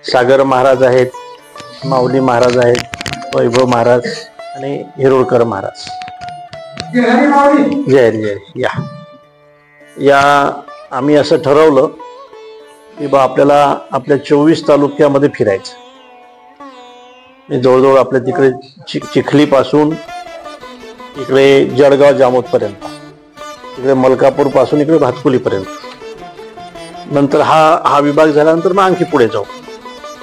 सागर महाराज आहेत, माऊली महाराज आहेत, वैभव महाराज आणि हिरोळकर महाराज. जय जय. या आम्ही असं ठरवलं की बा आपल्याला आपल्या 24 तालुक्यामध्ये फिरायचं. जवळजवळ आपल्या तिकडे चिखलीपासून इकडे जळगाव जामोद पर्यंत, इकडे मलकापूर पासून इकडे भातकुलीपर्यंत. नंतर हा विभाग झाल्यानंतर मग आणखी पुढे जाऊ.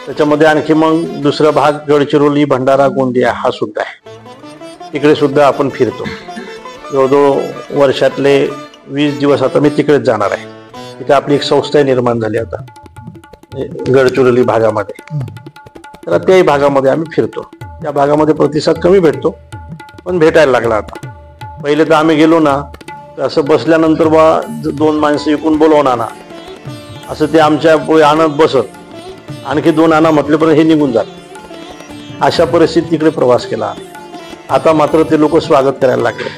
त्याच्यामध्ये आणखी मग दुसरा भाग गडचिरोली, भंडारा, गोंदिया हा सुद्धा आहे. तिकडे सुद्धा आपण फिरतो. जवळजवळ वर्षातले 20 दिवस आता मी तिकडेच जाणार आहे. तिथे आपली एक संस्था निर्माण झाली आता गडचिरोली भागामध्ये. तर त्याही भागामध्ये आम्ही फिरतो. त्या भागामध्ये प्रतिसाद कमी भेटतो, पण भेटायला लागला आता. पहिले तर आम्ही गेलो ना, असं बसल्यानंतर बा 2 माणसं इकून बोलवणार ना, असं ते आमच्या पुढे आणत बसत. आणखी 2 आणा म्हटल्यापर्यंत हे निघून जात. अशा परिस्थितीत तिकडे प्रवास केला. आता मात्र ते लोक स्वागत करायला लागले.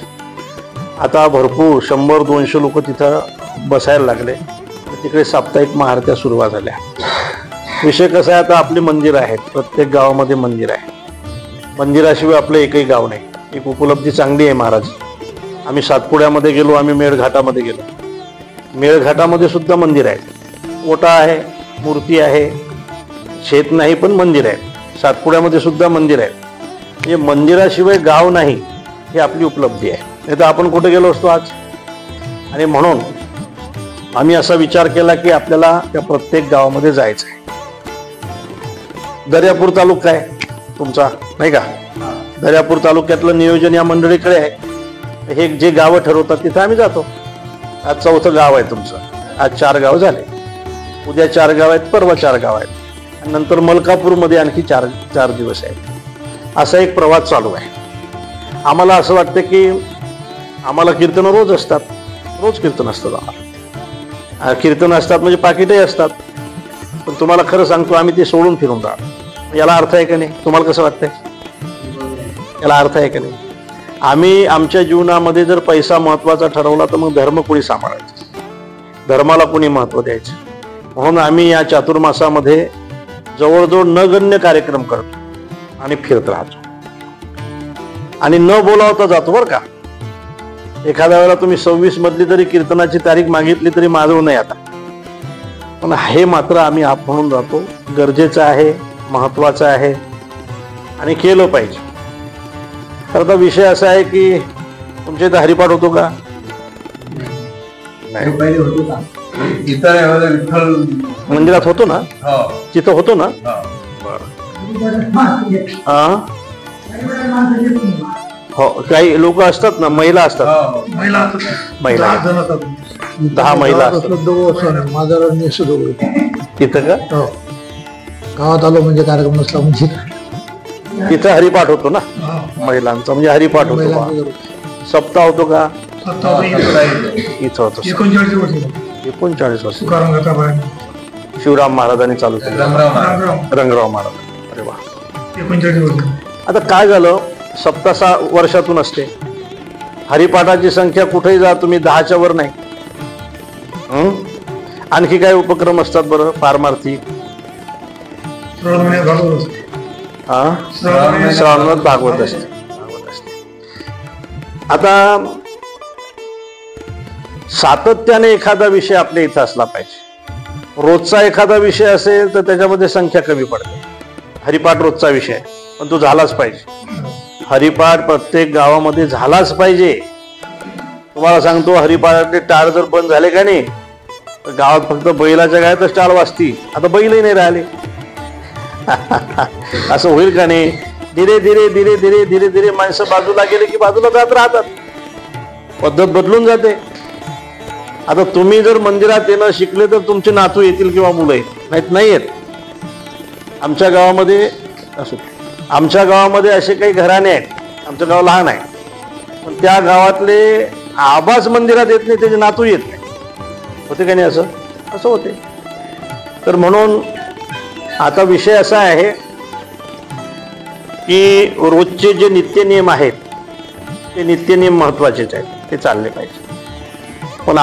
आता भरपूर 100-200 लोक तिथं बसायला लागले. तिकडे साप्ताहिक महाआरत्या सुरुवात झाल्या. विषय कसा आहे, आता आपली मंदिर आहेत, प्रत्येक गावामध्ये मंदिर आहे. मंदिराशिवाय आपलं एकही गाव नाही. एक उपलब्धी चांगली आहे महाराज. आम्ही सातपुड्यामध्ये गेलो, आम्ही मेळघाटामध्ये गेलो. मेळघाटामध्ये सुद्धा मंदिर आहे. ओटा आहे, मूर्ती आहे, शेत नाही पण मंदिर आहे. सातपुड्यामध्ये सुद्धा मंदिर आहे. म्हणजे मंदिराशिवाय गाव नाही, ही आपली उपलब्धी आहे. नाही तर आपण कुठे गेलो असतो आज. आणि म्हणून आम्ही असा विचार केला की आपल्याला त्या प्रत्येक गावामध्ये जायचं आहे. दर्यापूर तालुका आहे तुमचा, नाही का? दर्यापूर तालुक्यातलं नियोजन या मंडळीकडे आहे. हे जे गावं ठरवतात तिथं आम्ही जातो. आज 4थं गाव आहे तुमचं. आज 4 गाव झाले. उद्या 4 गाव आहेत, परवा 4 गाव आहेत, आणि नंतर मलकापूरमध्ये आणखी 4 दिवस आहेत. असा एक प्रवास चालू आहे. आम्हाला असं वाटतं की आम्हाला कीर्तनं रोज असतात. रोज कीर्तन असतात आम्हाला. कीर्तन असतात म्हणजे पाकिटही असतात. पण तुम्हाला खरं सांगतो, आम्ही ते सोडून फिरून राहतो. याला अर्थ आहे का नाही? तुम्हाला कसं वाटतंय? याला अर्थ आहे का नाही? आम्ही आमच्या जीवनामध्ये जर पैसा महत्वाचा ठरवला तर मग धर्म कोणी सांभाळायचं, धर्माला कोणी महत्व द्यायचं. म्हणून आम्ही या चातुर्मासामध्ये जवळजवळ नगण्य कार्यक्रम करतो आणि फिरत राहतो. आणि न बोलावता जातो बरं का. एखाद्या वेळेला तुम्ही 26 मधली तरी कीर्तनाची तारीख मागितली तरी माझं नाही आता. पण हे मात्र आम्ही आप म्हणून जातो. गरजेचं आहे, महत्वाचं आहे आणि केलं पाहिजे. तर आता विषय असा आहे की तुमच्या इथं हरिपाठ होतो का? नाही. मंदिरात होतो ना? तिथं होतो ना? हो, काही लोक असतात ना, महिला असतात. महिला 10 महिला असतात तिथं का? गावात आलो म्हणजे कार्यक्रम नसला म्हणजे तिथं हरिपाठ होतो ना महिलांचा. म्हणजे हरिपाठ होतो. सप्ताह होतो का? इथं होतो. 39 वर्ष शिवराम महाराजांनी चालू केलं. रंगराव महाराज. अरे वा. आता काय झालं, सप्ताह वर्षातून असते. हरिपाठाची संख्या कुठेही जा तुम्ही 10च्या वर नाही. आणखी काय उपक्रम असतात बरं पारमार्थी? श्रावणात भागवत असते. आता सातत्याने एखादा विषय आपल्या इथं असला पाहिजे. रोजचा एखादा विषय असेल तर त्याच्यामध्ये संख्या कमी पडते. हरिपाठ रोजचा विषय आहे, पण तो झालाच पाहिजे. हरिपाठ प्रत्येक गावामध्ये झालाच पाहिजे. तुम्हाला सांगतो, हरिपाठातले टाळ जर बंद झाले का नाही तर गावात फक्त बैलाच्या गायतच टाळ वाजती. आता बैलही नाही राहिले. असं होईल का नाही? धीरे धीरे धीरे धीरे धीरे धीरे माणसं बाजूला गेले की बाजूला जात राहतात. पद्धत बदलून जाते. आता तुम्ही जर मंदिरात येणं शिकले तर तुमचे नातू येतील किंवा मुलं येतील, नाही येत. आमच्या गावामध्ये असे काही घराणे आहेत. आमचं गाव लहान आहे, पण त्या गावातले आबाच मंदिरात येत नाही, त्याचे नातू येत नाही. होते का नाही? असं होते. तर म्हणून आता विषय असा आहे की रोजचे जे नित्यनियम आहेत ते नित्यनियम महत्वाचेच आहेत, ते चालले पाहिजे. पण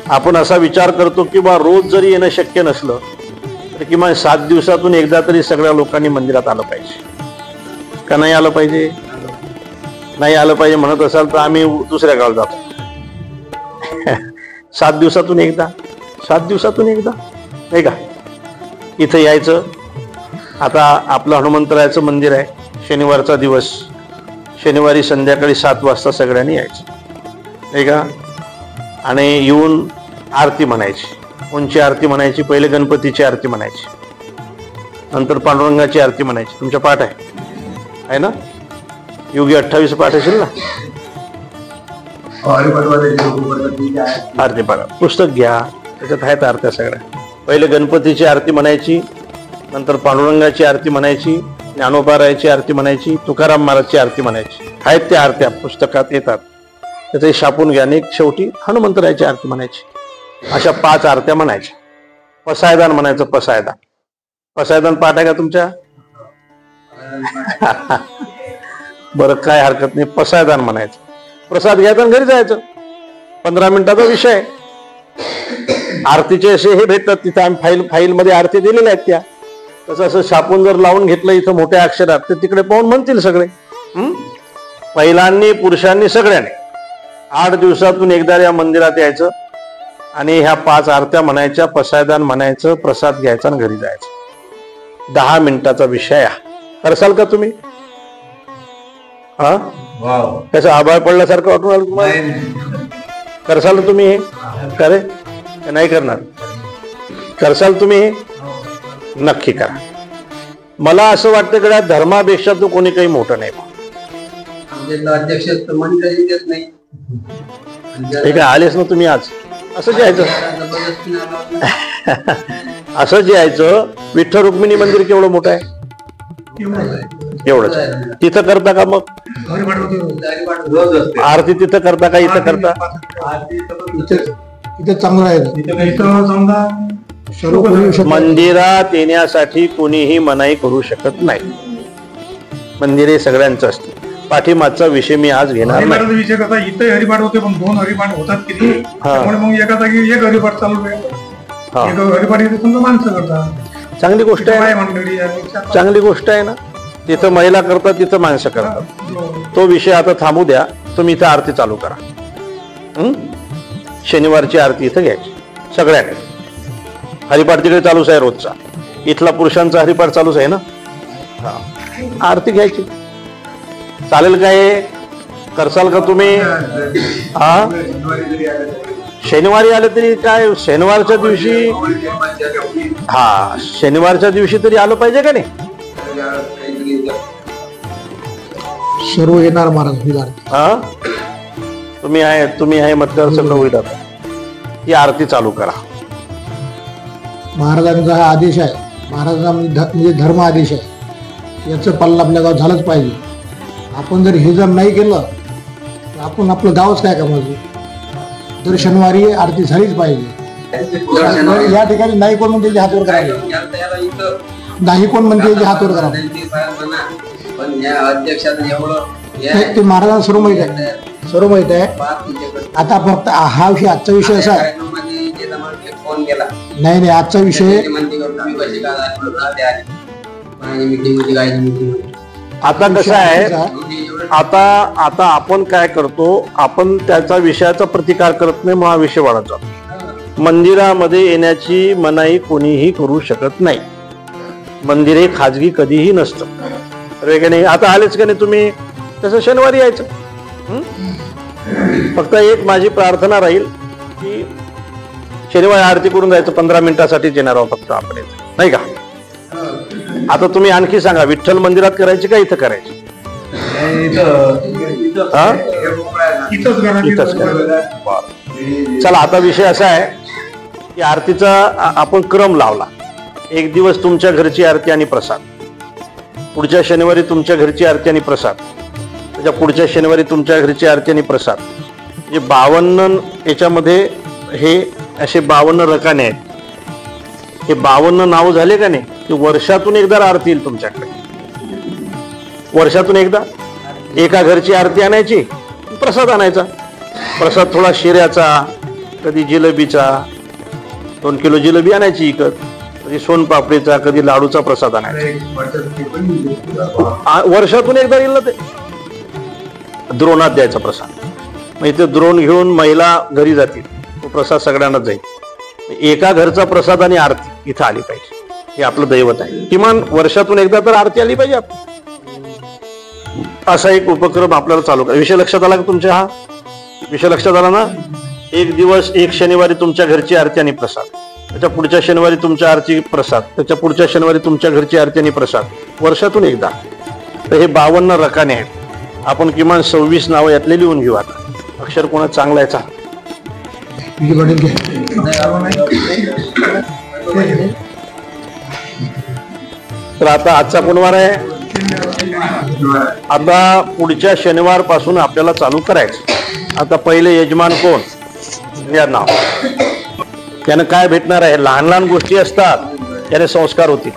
आपण असा विचार करतो की बा रोज जरी येणं शक्य नसलं तर किमान 7 दिवसातून एकदा तरी सगळ्या लोकांनी मंदिरात आलं पाहिजे का नाही आलं पाहिजे? नाही आलं पाहिजे म्हणत असाल तर आम्ही दुसऱ्या गावात जातो. 7 दिवसातून एकदा, 7 दिवसातून एकदा, नाही का? इथं यायचं. आता आपलं हनुमंतरायाचं मंदिर आहे. शनिवारचा दिवस, शनिवारी संध्याकाळी 7 वाजता सगळ्यांनी यायचं, नाही का? आणि येऊन आरती म्हणायची. कोणची आरती म्हणायची? पहिले गणपतीची आरती म्हणायची, नंतर पांडुरंगाची आरती म्हणायची. तुमच्या पाठ आहे ना? योगी 28 पाठ असेल ना? आरती पाठ पुस्तक घ्या, त्याच्यात आहेत आरत्या सगळ्या. पहिले गणपतीची आरती म्हणायची, नंतर पांडुरंगाची आरती म्हणायची, ज्ञानोबारायाची आरती म्हणायची, तुकाराम महाराजची आरती म्हणायची. आहेत त्या आरत्या पुस्तकात येतात, त्याचे छापून घ्या. आणि शेवटी हनुमंतरायाची आरती म्हणायची. अशा 5 आरत्या म्हणायच्या. पसायदान म्हणायचं. पसायदान, पसायदान पाठ आहे का तुमच्या? बरं, काय हरकत नाही. पसायदान म्हणायचं. प्रसाद घ्यायचा आणि घरी जायचं. 15 मिनिटाचा विषय. आरतीचे असे हे भेटतात तिथं. आम्ही फाईल मध्ये आरती दिलेल्या आहेत त्या. तसं असं छापून जर लावून घेतलं इथं मोठ्या अक्षरात, तर तिकडे पाहून म्हणतील सगळे. महिलांनी, पुरुषांनी, सगळ्यांनी 8 दिवसातून एकदा या मंदिरात यायचं आणि ह्या 5 आरत्या म्हणायच्या, पसायदान म्हणायचं, प्रसाद घ्यायचा आणि घरी जायचं. 10 मिनिटाचा विषय. करसाल का तुम्ही? हा, त्याचा आभाळ पडल्यासारखं वाटून आलं तुम्हाला? करसाल तुम्ही हे? करे नाही करणार? करसाल तुम्ही हे? नक्की करा. मला असं वाटतं की धर्मापेक्षा तो कोणी काही मोठं नाही. हे काय आलेच ना तुम्ही आज? असं यायचं, असं यायचं. विठ्ठल रुक्मिणी मंदिर केवढं मोठं आहे? एवढंच. तिथं करता का मग आरती? तिथं करता का इथं करता? इथं चांगलं आहे. मंदिरात येण्यासाठी कोणीही मनाई करू शकत नाही. मंदिर हे सगळ्यांचं असते. पाठीमागचा विषय मी आज घेणार नाही. विषय कसा, इथे हरिपाठ होते पण 2 हरिपाठ होतात किती, त्यामुळे मग एका जागी 1 हरिपाठ चालू आहे. हरिपाठ इथे समजा माणसं करतात. चांगली गोष्ट आहे, चांगली गोष्ट आहे ना. तिथं महिला करतात, तिथं माणसं करतात. तो विषय आता थांबू द्या. तुम्ही इथं आरती चालू करा. शनिवारची आरती इथं घ्यायची सगळ्यांनी. हरिपाठ तिकडे चालूच आहे रोजचा. इथला पुरुषांचा हरिपाठ चालूच आहे ना. आरती घ्यायची. चालेल काय? करसाल का तुम्ही? हा, शनिवारी आले तरी काय, शनिवारच्या दिवशी, हा शनिवारच्या दिवशी तरी आलं पाहिजे का नाही? सर्व येणार महाराज. हा, तुम्ही आहे म्हटल्यावर सगळं होईल. ही आरती चालू करा. महाराजांचा हा आदेश आहे. महाराजांचा म्हणजे धर्म आदेश आहे. याचं पालन आपल्या गावात झालंच पाहिजे. आपण जर हे जर नाही केलं तर आपण आपलं गावच काय कमावतो. दर शनिवारी आरती झालीच पाहिजे. या ठिकाणी नाही कोण म्हणते जे हातवर करावे, नाही कोण म्हणते जे हातवर करावे. ते महाराजांना सर्व माहित आहे, सर्व माहित आहे. आता फक्त हा विषय, आजचा विषय असा आहे. नाही, आजचा विषय आता कसं आहे, आता आपण काय करतो, आपण त्याचा विषयाचा प्रतिकार करत नाही, मग हा विषय वाढत जातो. मंदिरामध्ये येण्याची मनाई कोणीही करू शकत नाही. मंदिर हे खाजगी कधीही नसतं. नाही, आता आलेच का नाही तुम्ही? तसं शनिवारी यायचं. फक्त एक माझी प्रार्थना राहील की शनिवारी आरती करून जायचं. 15 मिनिटासाठीच येणार आहोत फक्त आपण, नाही का? आता तुम्ही आणखी सांगा, विठ्ठल मंदिरात करायची का इथं करायची? चला, आता विषय असा आहे की आरतीचा आपण क्रम लावला. एक दिवस तुमच्या घरची आरती आणि प्रसाद, पुढच्या शनिवारी तुमच्या घरची आरती आणि प्रसाद, त्याच्या पुढच्या शनिवारी तुमच्या घरची आरती आणि प्रसाद. म्हणजे 52 याच्यामध्ये हे असे 52 रकाने आहेत. हे 52 नाव झाले का नाही? की वर्षातून एकदा आरती येईल तुमच्याकडे. वर्षातून एकदा एका घरची आरती आणायची, प्रसाद आणायचा. प्रसाद थोडा शिऱ्याचा, कधी जिलेबीचा, 2 किलो जिलेबी आणायची इकत, कधी सोनपापडीचा, कधी लाडूचा प्रसाद आणायचा. वर्षातून एकदा येईल ना ते द्रोणात द्यायचा प्रसाद. मग इथे द्रोण घेऊन महिला घरी जातील, तो प्रसाद सगळ्यांनाच जाईल. एका घरचा प्रसाद आणि आरती इथं आली पाहिजे, हे आपलं दैवत आहे. किमान वर्षातून एकदा तर आरती आली पाहिजे. असा एक उपक्रम आपल्याला चालू करा. विषय लक्षात आला का तुमच्या? हा विषय लक्षात आला ना? एक दिवस, एक शनिवारी तुमच्या घरची आरती आणि प्रसाद, त्याच्या पुढच्या शनिवारी तुमच्या आरती प्रसाद, त्याच्या पुढच्या शनिवारी तुमच्या घरची आरती आणि प्रसाद, वर्षातून एकदा. तर हे 52 रकाने आहेत. आपण किमान 26 नावं यातले लिहून घेऊ. आता अक्षर कोणा चांगला आहे? तर आता आजचा कोणवार आहे? आता पुढच्या शनिवार पासून आपल्याला चालू करायचं. आता पहिले यजमान कोण? या नाव. त्यानं काय भेटणार आहे? लहान लहान गोष्टी असतात, त्याने संस्कार होतील.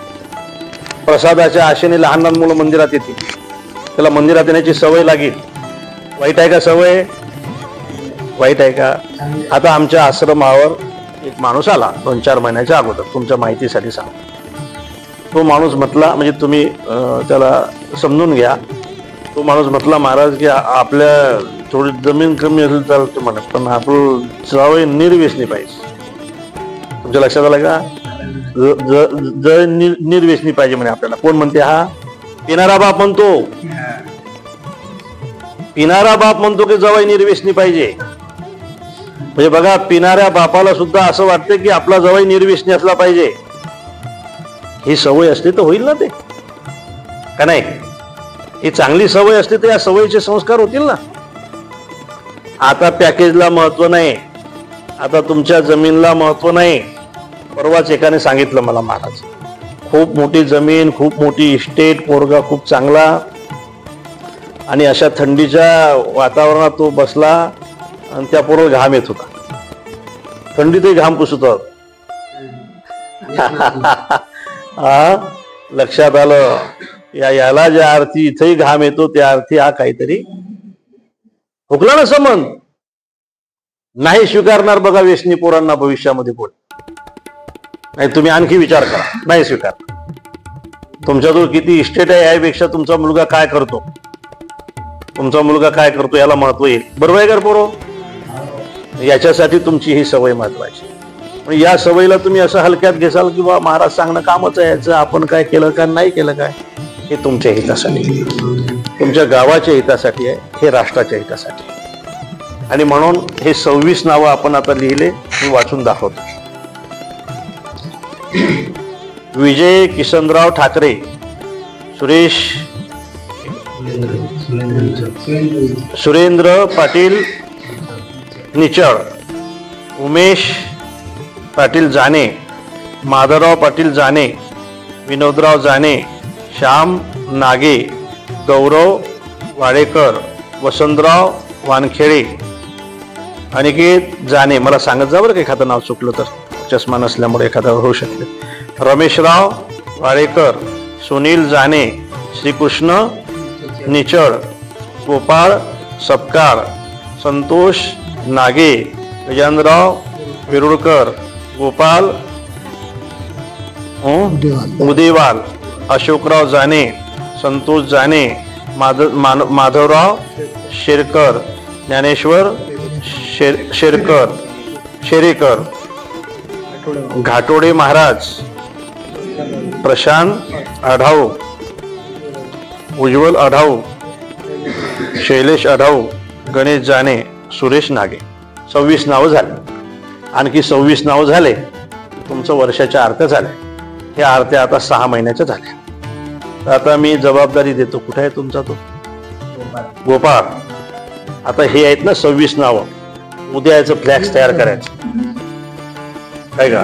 प्रसादाच्या आशेने लहान लहान मुलं मंदिरात येतील, त्याला मंदिरात येण्याची सवय लागेल. वाईट आहे का सवय? वाईट आहे का? आता आमच्या आश्रमावर एक माणूस आला 2-4 महिन्याच्या अगोदर, तुमच्या माहितीसाठी सांग. तो माणूस म्हटला, म्हणजे तुम्ही त्याला समजून घ्या. तो माणूस म्हटला, महाराज की आपल्या थोडी जमीन कमी असेल चालते म्हणत, पण आपलं जावई निर्व्यसनी पाहिजे. तुमच्या लक्षात आलं का? निर्व्यसनी पाहिजे म्हणे आपल्याला. कोण म्हणते? हा पिणारा बाप म्हणतो. पिणारा बाप म्हणतो की जावई निर्व्यसनी पाहिजे. म्हणजे बघा, पिणाऱ्या बापाला सुद्धा असं वाटतं की आपला जावई निर्व्यसनी असला पाहिजे. ही सवय असली तर होईल ना ते, का नाही? ही चांगली सवय असली तर या सवयीचे संस्कार होतील ना. आता पॅकेजला महत्व नाही, आता तुमच्या जमीनला महत्व नाही. परवाच एकाने सांगितलं मला, महाराज खूप मोठी जमीन, खूप मोठी इस्टेट, पोरगा खूप चांगला, आणि अशा थंडीच्या वातावरणात तो बसला आणि त्या पोरं घाम येत होता, थंडीतही घाम पुसत होता. लक्षात आलं याला ज्या अर्थी इथेही घाम येतो त्या अर्थी हा काहीतरी हुकला ना संबंध. नाही स्वीकारणार बघा व्यसनी पोरांना भविष्यामध्ये कोण. नाही, तुम्ही आणखी विचार करा. नाही स्वीकार. तुमच्याजवळ किती इस्टेट आहे यापेक्षा तुमचा मुलगा काय करतो, तुमचा मुलगा काय करतो याला महत्व येईल. बरोबर आहे का पोरो? याच्यासाठी तुमची ही सवय महत्वाची. या सवयीला तुम्ही असं हलक्यात घेसाल की बा महाराज सांगणं कामच आहे याचं, आपण काय केलं का नाही केलं काय, हे तुमच्या हितासाठी, तुमच्या गावाच्या हितासाठी आहे, हे राष्ट्राच्या हितासाठी. आणि म्हणून हे 26 नावं आपण आता लिहिले, मी वाचून दाखवतो. विजय किसनराव ठाकरे, सुरेंद्र पाटील निचळ, उमेश पाटील जाने, माधवराव पाटील जाने, विनोदराव जाने, श्याम नागे, गौरव वाडेकर, वसंतराव वानखेडे, अनिकेत जाने. मला सांगत जा बरं का एखादं नाव चुकलं तर, चष्मा नसल्यामुळे एखादा होऊ शकते. रमेशराव वाडेकर, सुनील जाने, श्रीकृष्ण निचळ, गोपाळ सपकाळ, संतोष नागे, गजानराव विरुळकर, गोपाल उदेवाल, अशोकराव जाने, संतोष जाने, माधवराव शेरकर, ज्ञानेश्वर शेरेकर, घाटोडे महाराज, प्रशांत आढाऊ, उज्ज्वल आढाऊ, शैलेश आढाऊ, गणेश जाने, सुरेश नागे. 26 नावं झाले. आणखी 26 नावं झाले, तुमचं वर्षाच्या आरत्या झाल्या. ह्या आरत्या आता 6 महिन्याच्या झाल्या. तर आता मी जबाबदारी देतो. कुठे आहे तुमचा तो गोपाळ? आता हे आहेत ना 26 नावं, उद्या याचं फ्लॅक्स तयार करायचं काय का?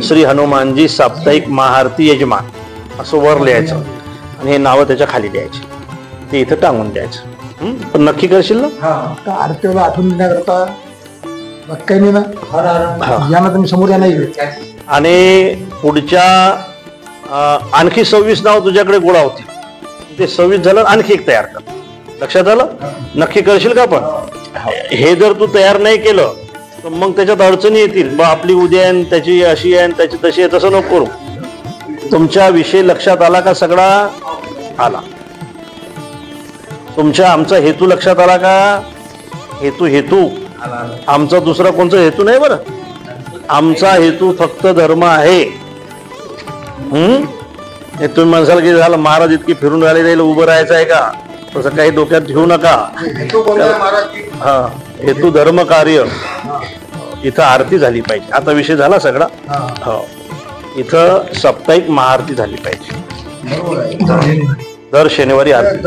श्री हनुमानजी साप्ताहिक महाआरती यजमान असं वर लिहायचं आणि हे नावं त्याच्या खाली द्यायची, ते इथं टांगून द्यायचं. पण नक्की करशील ना? आरतीला आठवून देण्याकरता काही नाही ना, यांना तुम्ही समोर या नाही. आणि पुढच्या आणखी 26 नाव तुझ्याकडे गोळा होती, ते 26 झालं, आणखी एक तयार कर. लक्षात आलं? नक्की करशील का? पण हे जर तू तयार नाही केलं तर मग त्याच्यात अडचणी येतील. बा आपली उद्या आहे, त्याची अशी आहे, त्याची तशी आहे, तसं नको करू. तुमचा विषय लक्षात आला का सगळा? आला. तुमच्या आमचा हेतू लक्षात आला का? हेतू आमचा दुसरा कोणता हेतू नाही बरं. आमचा हेतू फक्त धर्म आहे. हे तुम्ही म्हणसाल की झालं महाराज इतकी फिरून राहिले राहील उभं राहायचं आहे का? तसं काही डोक्यात घेऊ नका. हा, हेतू धर्म कार्य. इथं आरती झाली पाहिजे. आता विषय झाला सगळा. हो, इथं साप्ताहिक महाआरती झाली पाहिजे. दर शनिवारी आरती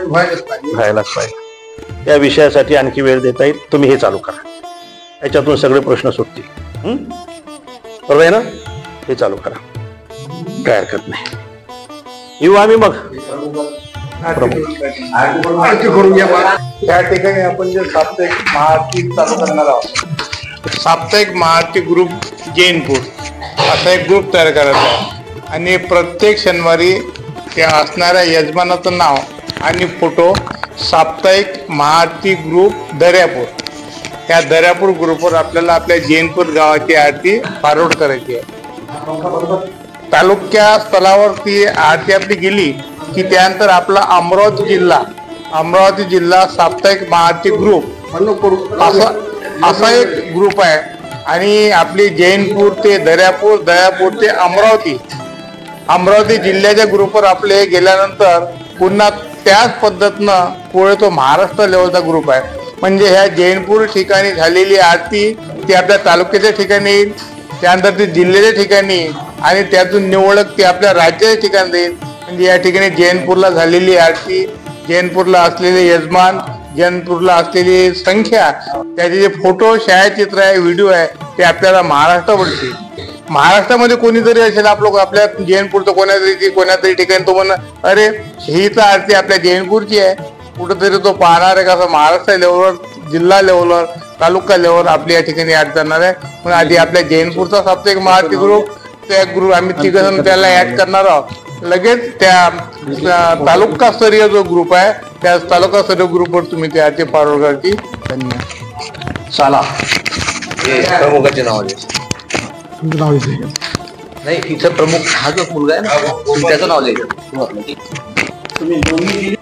व्हायलाच पाहिजे. या विषयासाठी आणखी वेळ देता येईल. तुम्ही हे चालू करा. याच्यातून सगळे प्रश्न सुटतील. बरोबर आहे ना? हे चालू करा, काय हरकत नाही. येऊ आम्ही मग. त्या ठिकाणी आपण जे साप्ताहिक महाआरती चालू करणार आहोत, साप्ताहिक महाआरती ग्रुप जैनपूर असा एक ग्रुप तयार करायचा आहे. आणि प्रत्येक शनिवारी त्या असणाऱ्या यजमानाचं नाव आणि फोटो साप्ताहिक महाआरती ग्रुप दर्यापूर, त्या दर्यापूर ग्रुपवर आपल्याला आपल्या जैनपूर गावाची आरती फॉरवर्ड करायची आहे. तालुक्या स्तरावर ती आरती आपली गेली की त्यानंतर आपला अमरावती जिल्हा साप्ताहिक महाआरती ग्रुप असा एक ग्रुप आहे. आणि आपली जैनपूर ते दर्यापूर, दर्यापूर ते अमरावती जिल्ह्याच्या ग्रुपवर आपले गेल्यानंतर पुन्हा त्याच पद्धतीनं पुढे तो महाराष्ट्र लेवलचा ग्रुप आहे. म्हणजे ह्या जैनपूर ठिकाणी झालेली आरती ती आपल्या तालुक्याच्या ठिकाणी येईल, त्यानंतर ती जिल्ह्याच्या ठिकाणी आणि त्यातून निवडक ती आपल्या राज्याच्या ठिकाणी येईल. म्हणजे या ठिकाणी जैनपूरला झालेली आरती, जैनपूरला असलेले यजमान, जैनपूरला असलेली संख्या, त्याचे जे फोटो, छायाचित्र आहे, व्हिडिओ आहे, ते आपल्याला महाराष्ट्रावरती. महाराष्ट्रामध्ये कोणीतरी असेल आपल्या जैनपूरचं कोणातरी ठिकाणी तो म्हणा अरे ही तर आरती आपल्या जैनपूरची आहे, कुठंतरी तो पाहणार आहे. कसं महाराष्ट्र लेवलवर, जिल्हा लेवलवर, तालुका लेवलवर आपली या ठिकाणी आरती करणार आहे. पण आधी आपल्या जैनपूरचा साप्ताहिक महाआरती ग्रुप, त्या ग्रुप आम्ही तिघजण त्याला ऍड करणार आहोत. लगेच त्या तालुकास्तरीय जो ग्रुप आहे त्या तालुकास्तरीय ग्रुपवर तुम्ही त्या आरती फॉरवर्ड करतील. धन्यवाद. चला, प्रमुखाचे नाव नाही, इथं प्रमुख हा जो मुलगा आहे ना त्याचं नाव लिहायचं. तुम्ही दोन्ही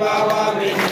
Wow, wow, wow,